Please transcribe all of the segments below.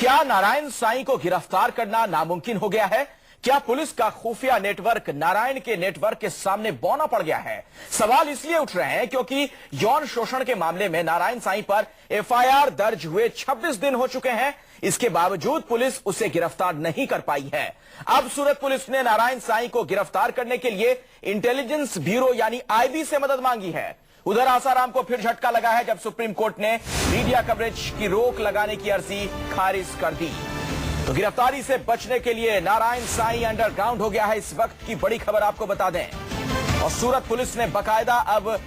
क्या नारायण साईं को गिरफ्तार करना नामुमकिन हो गया है? क्या पुलिस का खुफिया नेटवर्क नारायण के नेटवर्क के सामने बौना पड़ गया है? सवाल इसलिए उठ रहे हैं क्योंकि यौन शोषण के मामले में नारायण साईं पर एफआईआर दर्ज हुए 26 दिन हो चुके हैं। इसके बावजूद पुलिस उसे गिरफ्तार नहीं कर पाई है। अब सूरत पुलिस ने नारायण साईं को गिरफ्तार करने के लिए इंटेलिजेंस ब्यूरो यानी आईबी से मदद मांगी है। उधर आसाराम को फिर झटका लगा है जब सुप्रीम कोर्ट ने मीडिया कवरेज की रोक लगाने की अर्जी खारिज कर दी। तो गिरफ्तारी से बचने के लिए नारायण साईं अंडरग्राउंड हो गया है। इस वक्त की बड़ी खबर आपको बता दें, और सूरत पुलिस ने बकायदा अब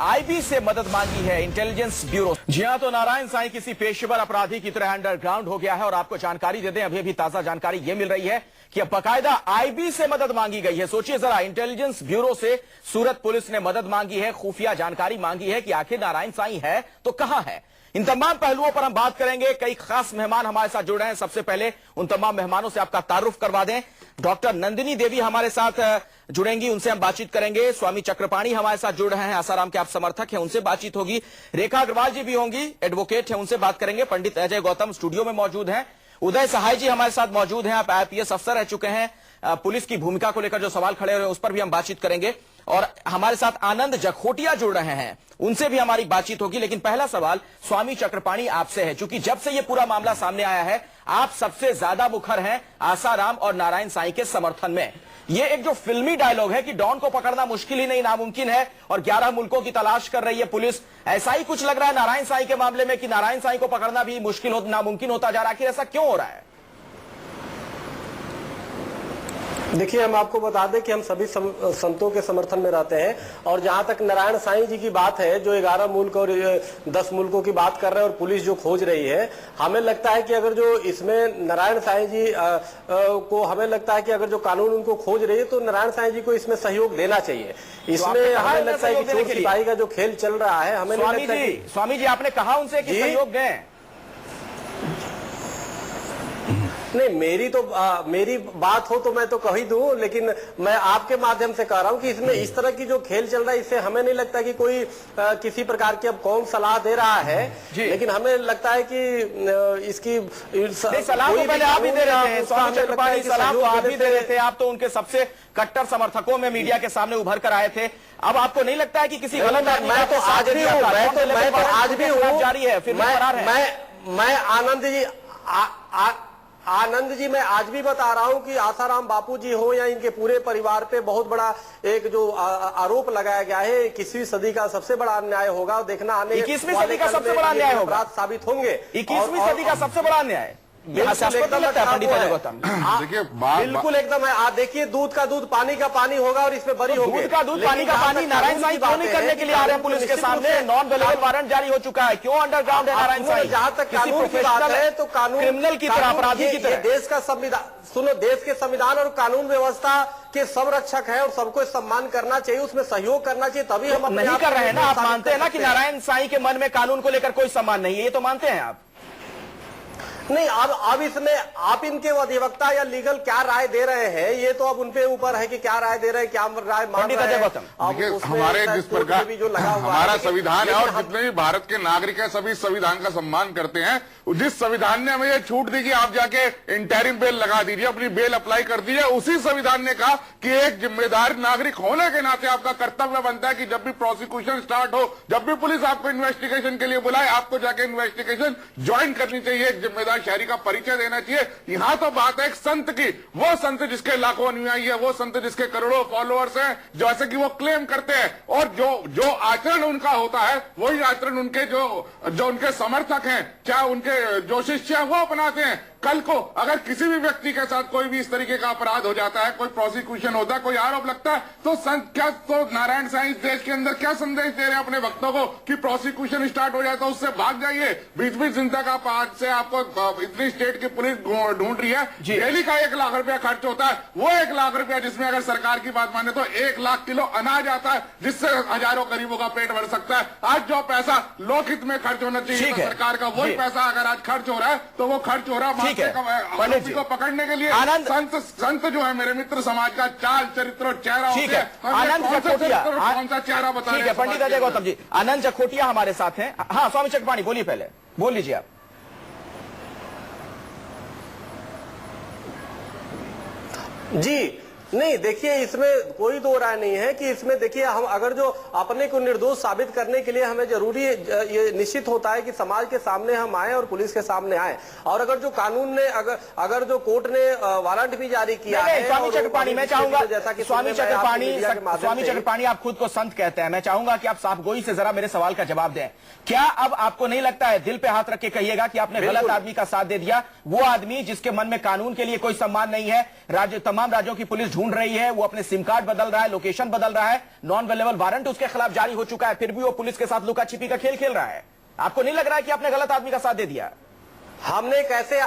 आईबी से मदद मांगी है, इंटेलिजेंस ब्यूरो। जी हां, तो नारायण साईं किसी पेशेवर अपराधी की तरह अंडरग्राउंड हो गया है। और आपको जानकारी दे दें, अभी अभी ताजा जानकारी यह मिल रही है कि अब बकायदा आईबी से मदद मांगी गई है। सोचिए जरा, इंटेलिजेंस ब्यूरो से सूरत पुलिस ने मदद मांगी है, खुफिया जानकारी मांगी है कि आखिर नारायण साईं है तो कहां है। इन तमाम पहलुओं पर हम बात करेंगे। कई खास मेहमान हमारे साथ जुड़ रहे हैं। सबसे पहले उन तमाम मेहमानों से आपका तारुफ करवा दें। डॉक्टर नंदिनी देवी हमारे साथ जुड़ेंगी, उनसे हम बातचीत करेंगे। स्वामी चक्रपाणी हमारे साथ जुड़ रहे हैं, आसाराम के आप समर्थक हैं, उनसे बातचीत होगी। रेखा अग्रवाल जी भी होंगी, एडवोकेट हैं, उनसे बात करेंगे। पंडित अजय गौतम स्टूडियो में मौजूद हैं। उदय सहाय जी हमारे साथ मौजूद हैं, आप आईपीएस अफसर रह चुके हैं। पुलिस की भूमिका को लेकर जो सवाल खड़े हो रहे हैं उस पर भी हम बातचीत करेंगे। और हमारे साथ आनंद जखोटिया जुड़ रहे हैं, उनसे भी हमारी बातचीत होगी। लेकिन पहला सवाल स्वामी चक्रपाणी आपसे है, क्योंकि जब से ये पूरा मामला सामने आया है आप सबसे ज्यादा मुखर हैं आसाराम और नारायण साईं के समर्थन में। ये एक जो फिल्मी डायलॉग है कि डॉन को पकड़ना मुश्किल ही नहीं नामुमकिन है और 11 मुल्कों की तलाश कर रही है पुलिस, ऐसा ही कुछ लग रहा है नारायण साईं के मामले में कि नारायण साईं को पकड़ना भी नामुमकिन होता जा रहा है। आखिर ऐसा क्यों हो रहा है? देखिए, हम आपको बता दें कि हम सभी संतों के समर्थन में रहते हैं। और जहां तक नारायण साईं जी की बात है, जो 11 मुल्क और 10 मुल्कों की बात कर रहे हैं और पुलिस जो खोज रही है, हमें लगता है कि अगर जो इसमें नारायण साईं जी को हमें लगता है कि अगर जो कानून उनको खोज रही है तो नारायण साईं जी को इसमें सहयोग देना चाहिए। इसमें हमें लगता है कि चोर सिपाही का जो खेल चल रहा है, हमें स्वामी जी आपने कहा उनसे कि सहयोग दें। नहीं, मेरी बात हो तो मैं तो कह ही दूं, लेकिन मैं आपके माध्यम से कह रहा हूं कि इसमें इस तरह की जो खेल चल रहा है, इससे हमें नहीं लगता कि कोई किसी प्रकार की अब कौन सलाह दे रहा है। लेकिन हमें लगता है कि इसकी सलाह तो पहले आप ही दे रहे हैं, स्वामी चक्रपाणी, सलाह तो आप ही दे रहे थे। आप तो उनके सबसे कट्टर समर्थकों में मीडिया के सामने उभर कर आए थे। अब आपको नहीं लगता है कि किसी गलत आदमी मैं तो आज भी हूँ, जारी है, फिर मैं आनंद जी मैं आज भी बता रहा हूं कि आसाराम बापू जी हो या इनके पूरे परिवार पे बहुत बड़ा एक जो आरोप लगाया गया है, 21वीं सदी का सबसे बड़ा अन्याय होगा। देखना आने 21वीं सदी का सबसे बड़ा अन्याय होगा, साबित होंगे। 21वीं सदी का सबसे बड़ा अन्याय पंडित अजय गौतम। देखिए, बिल्कुल एकदम है। देखिए, दूध का दूध पानी का पानी होगा और इसमें बरी होगी। दूध का दूध पानी का पानी नारायण साईं क्यों नहीं करने के लिए आ रहे हैं पुलिस के सामने? नॉन अवेलेबल वारंट जारी हो चुका है, क्यों अंडरग्राउंड है नारायण साईं? जहां तक कानून की बात है तो कानून क्रिमिनल की तरह, अपराधी की तरह। देश का संविधान, सुनो, देश के संविधान और कानून व्यवस्था के संरक्षक है और सबको सम्मान करना चाहिए, उसमें सहयोग करना चाहिए। तभी हम नहीं कर रहे हैं ना। आप मानते हैं ना कि नारायण साईं के मन में कानून को लेकर कोई सम्मान नहीं है, ये तो मानते हैं आप? नहीं, अब इसमें आप इनके अधिवक्ता या लीगल क्या राय दे रहे हैं, ये तो अब उनपे ऊपर है कि क्या राय दे रहे हैं, क्या राय मान रहे हैं। हमारे जिस प्रकार हमारा संविधान है और जितने भी भारत के नागरिक हैं सभी संविधान का सम्मान करते हैं। जिस संविधान ने हमें ये छूट दी कि आप जाके इंटरिम बेल लगा दीजिए, अपनी बेल अप्लाई कर दीजिए, उसी संविधान ने कहा कि एक जिम्मेदार नागरिक होने के नाते आपका कर्तव्य बनता है कि जब भी प्रोसिक्यूशन स्टार्ट हो, जब भी पुलिस आपको इन्वेस्टिगेशन के लिए बुलाए, आपको जाके इन्वेस्टिगेशन ज्वाइन करनी चाहिए, एक जिम्मेदार शहरी का परिचय देना चाहिए। यहां तो बात है एक संत की, वो संत जिसके लाखों अनुयायी है, वो संत जिसके करोड़ों फॉलोअर्स हैं, जैसे कि वो क्लेम करते हैं, और जो आचरण उनका होता है वही आचरण उनके जो उनके समर्थक हैं, क्या उनके जो शिष्य हैं वो अपनाते हैं। कल को अगर किसी भी व्यक्ति के साथ कोई भी इस तरीके का अपराध हो जाता है, कोई प्रोसिक्यूशन होता है, कोई आरोप लगता है, तो संत क्या, तो नारायण साईं इस देश के अंदर क्या संदेश दे रहे हैं अपने भक्तों को कि प्रोसिक्यूशन स्टार्ट हो जाए तो उससे भाग जाइए। 20-20 दिन तक आप आज से आपको इतनी स्टेट की पुलिस ढूंढ रही है, डेली का 1 लाख रुपया खर्च होता है। वो 1 लाख रुपया जिसमें अगर सरकार की बात माने तो 1 लाख किलो अनाज आता है, जिससे हजारों गरीबों का पेट भर सकता है। आज जो पैसा लोकहित में खर्च होना चाहिए तो सरकार का, वही पैसा अगर आज खर्च हो रहा है तो वो खर्च हो रहा है आरोपी को पकड़ने के लिए। संत जो है मेरे मित्र समाज का चाल चरित्र और चेहरा होता है। आनंद जखोटिया, कौन सा चेहरा बता रहे हैं? पंडित अजय गौतम जी, आनंद जखोटिया हमारे साथ हैं। हाँ, स्वामी चक्रपाणी बोलिए, पहले बोल लीजिए आप। जी नहीं, देखिए इसमें कोई दो राय नहीं है कि इसमें देखिए हम अगर जो अपने को निर्दोष साबित करने के लिए हमें जरूरी ये निश्चित होता है कि समाज के सामने हम आए और पुलिस के सामने आए, और अगर जो कानून ने अगर जो कोर्ट ने वारंट भी जारी किया है। स्वामी चक्रपाणी, मैं चाहूंगा जैसा कि स्वामी चक्रपाणी आप खुद को संत कहते हैं, मैं चाहूंगा कि आप साफगोई से जरा मेरे सवाल का जवाब दें। क्या अब आपको नहीं लगता है, दिल पे हाथ रख के कहिएगा, कि आपने गलत आदमी का साथ दे दिया? वो आदमी जिसके मन में कानून के लिए कोई सम्मान नहीं है, तमाम राज्यों की पुलिस ढूंढ रही है, वो अपने सिम कार्ड बदल रहा है, लोकेशन बदल रहा है, नॉन अवेलेबल वारंट उसके खिलाफ जारी हो चुका है, फिर भी वो पुलिस के साथ लुका छिपी का खेल खेल रहा है। आपको नहीं लग रहा है कि आपने गलत आदमी का साथ दे दिया? हमने कैसे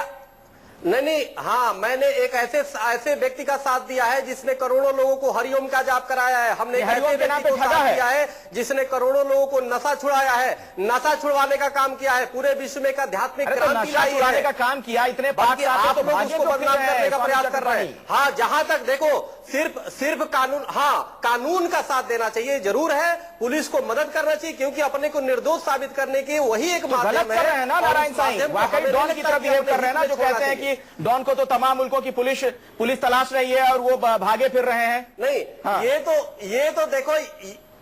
नहीं, हाँ, मैंने एक ऐसे व्यक्ति का साथ दिया है जिसने करोड़ों लोगों को हरिओम का जाप कराया है। हमने ऐसे व्यक्ति को साथ दिया है जिसने करोड़ों लोगों को नशा छुड़ाया है, नशा छुड़वाने का काम किया है, पूरे विश्व में एक आध्यात्मिक क्रांति लाई है। छुड़ाने का काम किया, इतने बाकी आप लोग उसको बदनाम करने का प्रयास कर रहे हैं। हाँ, जहां तक देखो सिर्फ कानून, हाँ, कानून का साथ देना चाहिए, जरूर है, पुलिस को मदद करना चाहिए, क्योंकि अपने को निर्दोष साबित करने की वही एक माध्यम है ना। नारायण साईं वाकई डॉन की तरह बिहेव कर रहे हैं ना, जो कहते हैं कि डॉन को तो तमाम मुल्कों की पुलिस तलाश रही है और वो भागे फिर रहे हैं। नहीं, हाँ। ये तो देखो,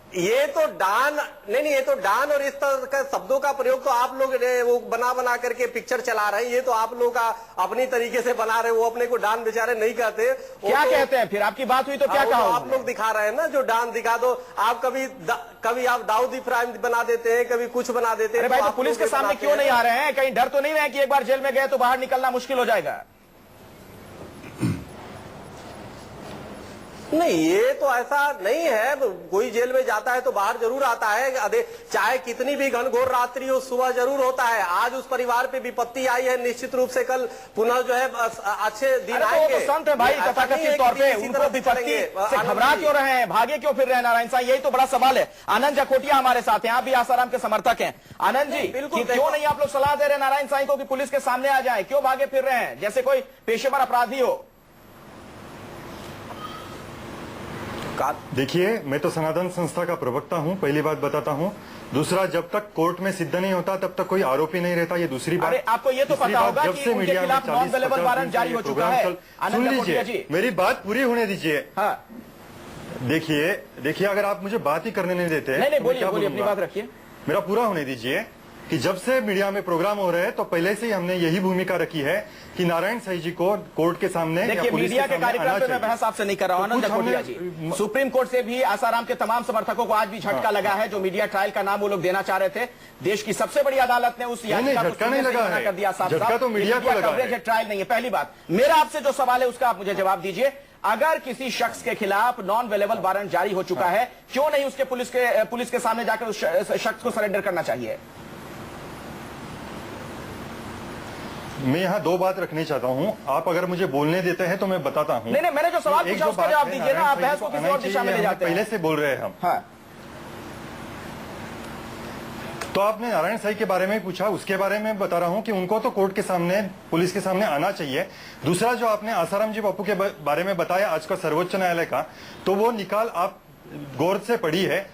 ये तो डान नहीं, ये तो डान और इस तरह का शब्दों का प्रयोग तो आप लोग वो बना करके पिक्चर चला रहे हैं। ये तो आप लोग का अपनी तरीके से बना रहे, वो अपने को डान बेचारे नहीं कहते। क्या तो, कहते हैं फिर? आपकी बात हुई तो क्या कहा? आप लोग दिखा रहे हैं ना, जो डान दिखा दो आप, कभी आप दाऊद इब्राहिम बना देते हैं, कभी कुछ बना देते हैं। अरे भाई, तो पुलिस के सामने क्यों नहीं आ रहे हैं? कहीं डर तो नहीं रहे कि एक बार जेल में गए तो बाहर निकलना मुश्किल हो जाएगा? नहीं, ये तो ऐसा नहीं है। कोई जेल में जाता है तो बाहर जरूर आता है, चाहे कितनी भी घनघोर रात्रि हो, सुबह जरूर होता है। आज उस परिवार पे विपत्ति आई है, निश्चित रूप से कल पुनः जो है अच्छे दिन आएंगे। तो संत है भाई, तथाकथित तौर पे उनको विपत्ति से घबरा क्यों रहे हैं, भागे क्यों फिर रहे हैं? नारायण साईं, यही तो बड़ा सवाल है। आनंद जखोटिया हमारे साथ हैं, आप भी आसाराम के समर्थक हैं। आनंद जी, बिल्कुल, क्यों नहीं आप लोग सलाह दे रहे नारायण साईं को कि पुलिस के सामने आ जाए? क्यों भागे फिर रहे हैं जैसे कोई पेशेवर अपराधी हो? देखिए, मैं तो सनातन संस्था का प्रवक्ता हूं, पहली बात बताता हूं। दूसरा, जब तक कोर्ट में सिद्ध नहीं होता तब तक कोई आरोपी नहीं रहता, ये दूसरी बात। आपको ये तो पता होगा कि उनके खिलाफ नॉन अवेलेबल वारंट जारी हो चुका है। सुन लीजिए, मेरी बात पूरी होने दीजिए। हाँ, देखिए, अगर आप मुझे बात ही करने नहीं देते। नहीं, बोलिए, अपनी बात रखिए। मेरा पूरा होने दीजिए कि जब से मीडिया में प्रोग्राम हो रहे हैं तो पहले से ही हमने यही भूमिका रखी है कि नारायण साईं जी को कोर्ट के सामने, देखिए, मीडिया के कार्यक्रम पे मैं बहस आपसे नहीं कर रहा हूं। आनंद जखोटिया जी, सुप्रीम कोर्ट से भी आसाराम के तमाम समर्थकों को आज भी झटका लगा है। जो मीडिया ट्रायल का नाम वो लोग देना चाह रहे थे, देश की सबसे बड़ी अदालत ने उस याचिका को झटका नहीं लगा है, कर दिया। झटका तो मीडिया को लगा है, ट्रायल नहीं है। पहली बात, मेरा आपसे जो सवाल है उसका आप मुझे जवाब दीजिए। अगर किसी शख्स के खिलाफ नॉन अवेलेबल वारंट जारी हो चुका है, क्यों नहीं उसके पुलिस के सामने जाकर उस शख्स को सरेंडर करना चाहिए? मैं यहाँ दो बात रखनी चाहता हूँ, आप अगर मुझे बोलने देते हैं तो मैं बताता हूँ। नहीं, मैंने जो सवाल पूछा उसका जवाब दीजिए ना, आप बहस को किसी और दिशा में ले जाते हैं। पहले से बोल रहे हैं हम। हाँ। तो आपने नारायण साईं के बारे में पूछा, उसके बारे में बता रहा हूँ कि उनको तो कोर्ट के सामने, पुलिस के सामने आना चाहिए। दूसरा, जो आपने आसाराम जी बापू के बारे में बताया आज का सर्वोच्च न्यायालय का, तो वो निकाल आप गौर से पढ़िए,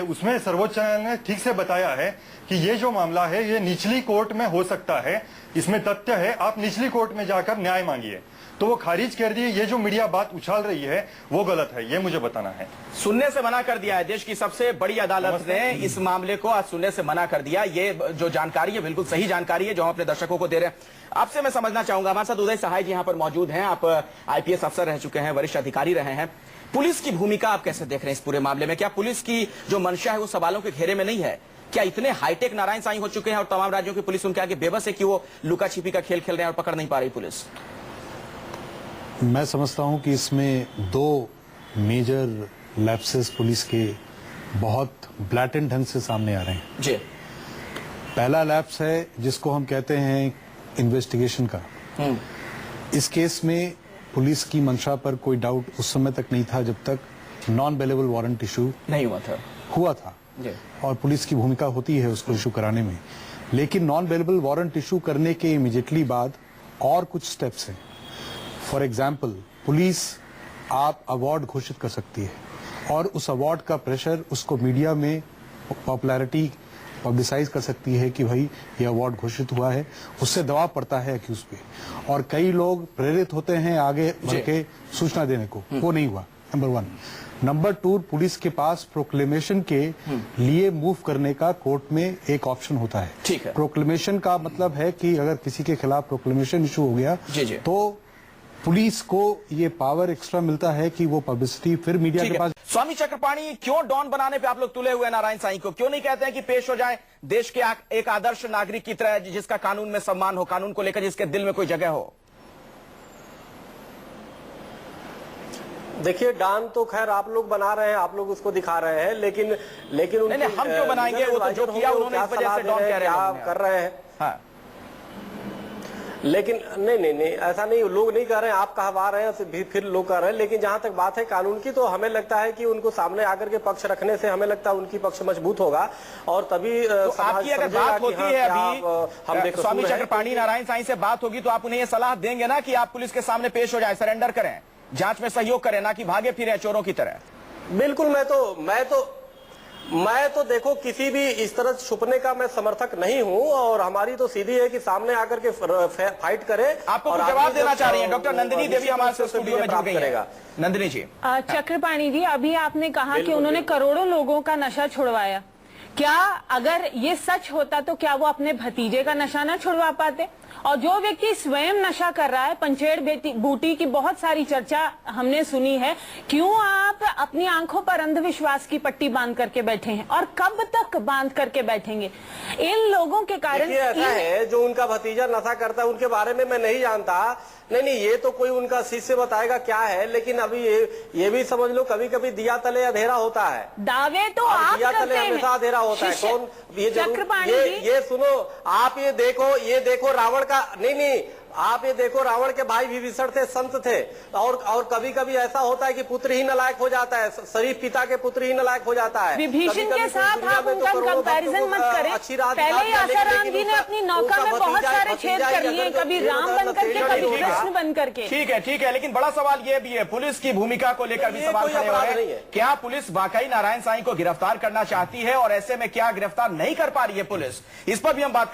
उसमें सर्वोच्च न्यायालय ने ठीक से बताया है कि ये जो मामला है ये निचली कोर्ट में हो सकता है, इसमें तथ्य है, आप निचली कोर्ट में जाकर न्याय मांगिए। तो वो खारिज कर दिए। ये जो मीडिया बात उछाल रही है वो गलत है, ये मुझे बताना है। सुनने से मना कर दिया है, देश की सबसे बड़ी अदालत ने इस मामले को आज सुनने से मना कर दिया। ये जो जानकारी है बिल्कुल सही जानकारी है जो हम अपने दर्शकों को दे रहे हैं। आपसे मैं समझना चाहूंगा, हमारे साथ उदय सहाय जी यहाँ पर मौजूद हैं, आप IPS अफसर रह चुके हैं, वरिष्ठ अधिकारी रहे हैं। पुलिस की भूमिका आप कैसे देख रहे हैं इस पूरे मामले में? क्या पुलिस की जो मंशा है वो सवालों के घेरे में नहीं है? क्या इतने हाईटेक नारायण साईं हो चुके हैं और तमाम राज्यों की पुलिस उनके आगे बेबस है कि वो लुका छिपी का खेल खेल रहे हैं और पकड़ नहीं पा रही पुलिस? मैं समझता हूं कि इसमें दो मेजर लैप्सेस पुलिस के बहुत ब्लैटेंट ढंग से सामने आ रहे हैं जी। पहला लैप्स है जिसको हम कहते हैं इन्वेस्टिगेशन का। इस केस में पुलिस की मंशा पर कोई डाउट उस समय तक नहीं था जब तक नॉन अवेलेबल वारंट इशू नहीं हुआ था जी। और पुलिस की भूमिका होती है उसको इशू कराने में, लेकिन नॉन अवेलेबल वारंट इशू करने के इमीडिएटली बाद और कुछ स्टेप्स हैं। फॉर एग्जाम्पल, पुलिस आप अवार्ड घोषित कर सकती है और उस अवार्ड का प्रेशर उसको मीडिया में पॉपुलैरिटी पब्लिसाइज कर सकती है कि भाई ये अवार्ड घोषित हुआ है, उससे दबाव पड़ता है अक्यूज पे, और कई लोग प्रेरित होते हैं आगे बढ़ के सूचना देने को, वो नहीं हुआ, नंबर 1। नंबर 2, पुलिस के पास प्रोक्लेमेशन के लिए मूव करने का कोर्ट में एक ऑप्शन होता है। ठीक है। प्रोक्लेमेशन का मतलब है कि अगर किसी के खिलाफ प्रोक्लेमेशन इशू हो गया तो पुलिस को ये पावर एक्स्ट्रा मिलता है कि वो पब्लिसिटी फिर मीडिया के पास। स्वामी चक्रपाणी, क्यों डॉन बनाने पे आप लोग तुले हुए नारायण साईं को? क्यों नहीं कहते हैं कि पेश हो जाए देश के एक आदर्श नागरिक की तरह, जिसका कानून में सम्मान हो, कानून को लेकर जिसके दिल में कोई जगह हो? देखिए, डॉन तो खैर आप लोग बना रहे हैं, आप लोग उसको दिखा रहे हैं, लेकिन नहीं, हम क्यों बनाएंगे? वो तो जो किया उन्होंने इस वजह से डॉन कह रहे हैं, आप कर रहे हैं। हाँ। लेकिन नहीं, ऐसा नहीं, लोग नहीं कर रहे हैं, आप कहवा रहे हैं, फिर लोग कर रहे हैं। लेकिन जहां तक बात है कानून की, तो हमें लगता है कि उनको सामने आकर के पक्ष रखने से हमें लगता है उनकी पक्ष मजबूत होगा, और तभी तो आपकी अगर बात होती है अभी स्वामी चक्रपाणी नारायण साईं से बात होगी, तो आप उन्हें यह सलाह देंगे ना कि आप पुलिस के सामने पेश हो जाए, सरेंडर करें, जांच में सहयोग करें, ना कि भागे फिरे चोरों की तरह? बिल्कुल, मैं तो देखो किसी भी इस तरह छुपने का मैं समर्थक नहीं हूं, और हमारी तो सीधी है कि सामने आकर के फाइट करे। आपको कुछ जवाब देना चाह रही है डॉक्टर नंदिनी देवी हमारे स्टूडियो में जुड़ गई है। नंदिनी जी। चक्रपाणी जी, अभी आपने कहा कि उन्होंने करोड़ों लोगों का नशा छुड़वाया। क्या अगर ये सच होता तो क्या वो अपने भतीजे का नशा न छुड़वा पाते? और जो व्यक्ति स्वयं नशा कर रहा है, पंचेड़ बूटी की बहुत सारी चर्चा हमने सुनी है, क्यों आप अपनी आंखों पर अंधविश्वास की पट्टी बांध करके बैठे हैं, और कब तक बांध करके बैठेंगे? इन लोगों के कारण ऐसा है, जो उनका भतीजा नशा करता है उनके बारे में मैं नहीं जानता। नहीं, ये तो कोई उनका शिष्य बताएगा क्या है, लेकिन अभी ये भी समझ लो, कभी कभी दिया तले अंधेरा होता है। दावे तो आप दिया तले हमेशा अंधेरा होता है। कौन ये सुनो, आप ये देखो रावण का, नहीं, आप ये देखो, रावण के भाई विभीषण थे, संत थे, और कभी कभी ऐसा होता है कि पुत्र ही नलायक हो जाता है, शरीफ पिता के पुत्र ही नलायक हो जाता है। विभीषण के साथ आप उनका कंपैरिजन मत करें। पहले ही आसाराम जी ने अपनी नौका में बहुत सारे छेद कर लिए, कभी राम बन करके, कभी कृष्ण बन करके। ठीक है, लेकिन बड़ा सवाल ये भी है, पुलिस की भूमिका को लेकर भी सवाल खड़े हो रहे हैं। क्या पुलिस वाकई नारायण साईं को गिरफ्तार करना चाहती है, और ऐसे में क्या गिरफ्तार नहीं कर पा रही है पुलिस? इस पर भी हम बात